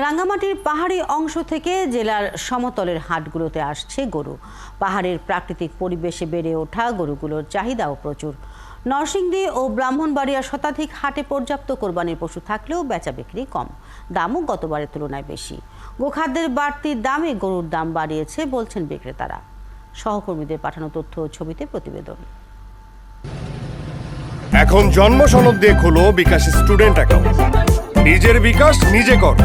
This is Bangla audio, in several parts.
রাঙ্গামাটির পাহাড়ি অংশ থেকে জেলার সমতলের হাটগুলোতে আসছে গরু। পাহাড়ের প্রাকৃতিক পরিবেশে বেড়ে ওঠা গরুগুলোর চাহিদাও প্রচুর। নরসিংদী ও ব্রাহ্মণবাড়িয়ার শতাধিক হাটে পর্যাপ্ত কোরবানির পশু থাকলেও বেচা বিক্রি কম, দামও গতবারের তুলনায় বেশি। গোখাদ্যের বাড়তি দামে গরুর দাম বাড়িয়েছে বলছেন বিক্রেতারা। সহকর্মীদের পাঠানো তথ্য ও ছবিতে প্রতিবেদন। এখন জন্ম সনদ দিয়ে খোলো বিকাশ স্টুডেন্ট অ্যাকাউন্ট। নিজের বিকাশ নিজে কর।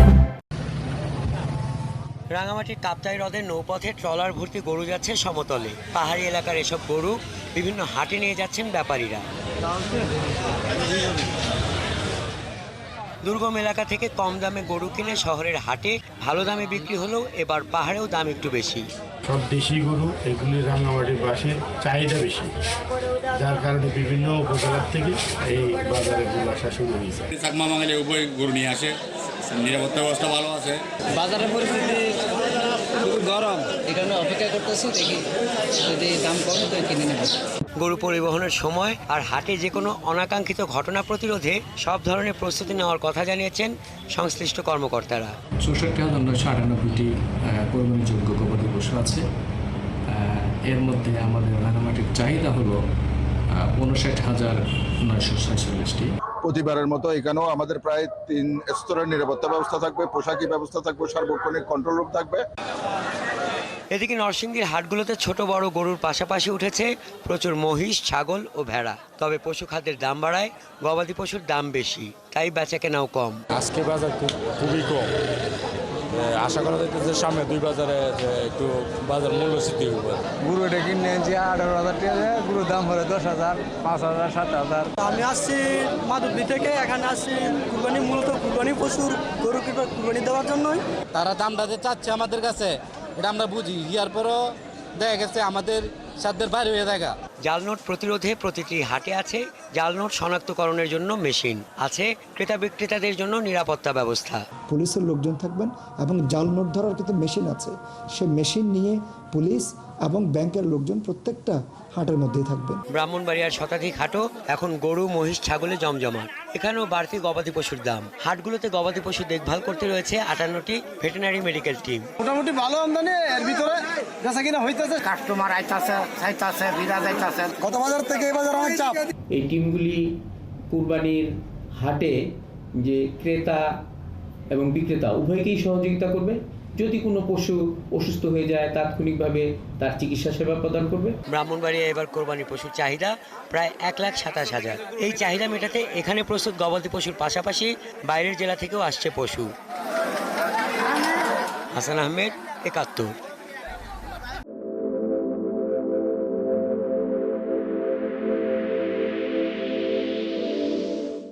রাঙামাটির কাপ্তাই হ্রদের নৌপথে ট্রলার ভর্তি গরু যাচ্ছে সমতলে। পাহাড়ি এলাকার এসব গরু বিভিন্ন হাটে নিয়ে যাচ্ছেন ব্যাপারীরা। দুর্গম এলাকা থেকে কম দামে গরু কিনে শহরের হাটে ভালো দামে বিক্রি হলেও এবার পাহাড়েও দাম একটু বেশি। সব দেশি গরু, এগুলি রাঙামাটির বাসের চাহিদা বেশি, যার কারণে বিভিন্ন উপজেলার থেকে এই বাজারে গরু আসা শুরু হয়েছে। চাকমা বাঙালি উভয় গরু নিয়ে আসে, নিরাপত্তা ব্যবস্থা ভালো আছে। বাজারের পরিস্থিতি খুবই গরম, এই কারণে অপেক্ষা করতেছি, দেখি যদি দাম কমে তো কিনে নেব। গরু পরিবহনের সময় আর হাটে যে কোনো অনাকাঙ্ক্ষিত ঘটনা প্রতিরোধে সব ধরনের প্রস্তুতি নেওয়ার কথা জানিয়েছেন সংশ্লিষ্ট কর্মকর্তারা। 64,998টি কোরবানিযোগ্য গবাদি পশু আছে। এর মধ্যে আমাদের রাঙামাটির চাহিদা হলো 59,946টি। প্রতিবারের মতো এখানেও আমাদের প্রায় 3 স্তরের নিরাপত্তা ব্যবস্থা থাকবে, পোশাকি ব্যবস্থা থাকবে, সার্বক্ষণিক কন্ট্রোল রুম থাকবে। এদিকে নরসিংদীর হাটগুলোতে ছোট বড় গরুর পাশাপাশি উঠেছে প্রচুর মহিষ, ছাগল ও ভেড়া। তবে পশু খাদ্যের দাম বাড়ায় গবাদি পশুর দাম বেশি, তাই বেচা কেনাও কম। আজকে বাজার খুবই কম। আশা করা যাইতেছে সামনে 2 বাজারে একটু বাজার মূল্যস্ফীতি হবে। গরু এটা কিনে এনেছি 18,000 টাকা, গরুর দাম হলো 10,000, 5,000, 7,000। আমি আসছি মাধবদী থেকে, এখানে আসছি কুরবানি, মূলত কুরবানি পশুর গরু কুরবানি দেওয়ার জন্যই। তারা দামটা যে চাচ্ছে আমাদের কাছে, এটা আমরা বুঝি, ইয়ার পরও দেখা গেছে আমাদের সাধ্যের বাইরে হয়ে দেখা। জাল নোট প্রতিরোধে প্রতিটি হাটে আছে জাল নোট শনাক্তকরণের জন্য মেশিন, আছে ক্রেতা বিক্রেতাদের জন্য নিরাপত্তা ব্যবস্থা। পুলিশের লোকজন থাকবেন এবং জাল নোট ধরার কিন্তু মেশিন আছে, সে মেশিন নিয়ে পুলিশ এবং ব্যাংকের লোকজন প্রত্যেকটা হাটের মধ্যেই থাকবেন। ব্রাহ্মণবাড়িয়ার শতাধিক হাটও এখন গরু, মহিষ, ছাগলে জমজমাট। এখানেও বাড়তি গবাদি পশুর দাম। হাটগুলোতে গবাদি পশু দেখভাল করতে রয়েছে 58টি ভেটেরিনারি মেডিকেল টিম। মোটামুটি ভালো আমদানি, এর ভিতরে বেচা কিনা হইতেছে, কাস্টমার আইতাছে, চাইতাছে, বিরাজ আইতাছে। গত বাজার থেকে এই বাজার অনেক চাপ। এই টিমগুলি কুরবানির হাটে যে ক্রেতা এবং বিক্রেতা উভয়কেই সহযোগিতা করবে। যদি কোনো পশু অসুস্থ হয়ে যায় তাৎক্ষণিকভাবে তার চিকিৎসা সেবা প্রদান করবে। ব্রাহ্মণবাড়িয়া এবার কোরবানি পশুর চাহিদা প্রায় 1,27,000। এই চাহিদা মেটাতে এখানে প্রস্তুত গবাদি পশুর পাশাপাশি বাইরের জেলা থেকেও আসছে পশু। হাসান আহমেদ, 71।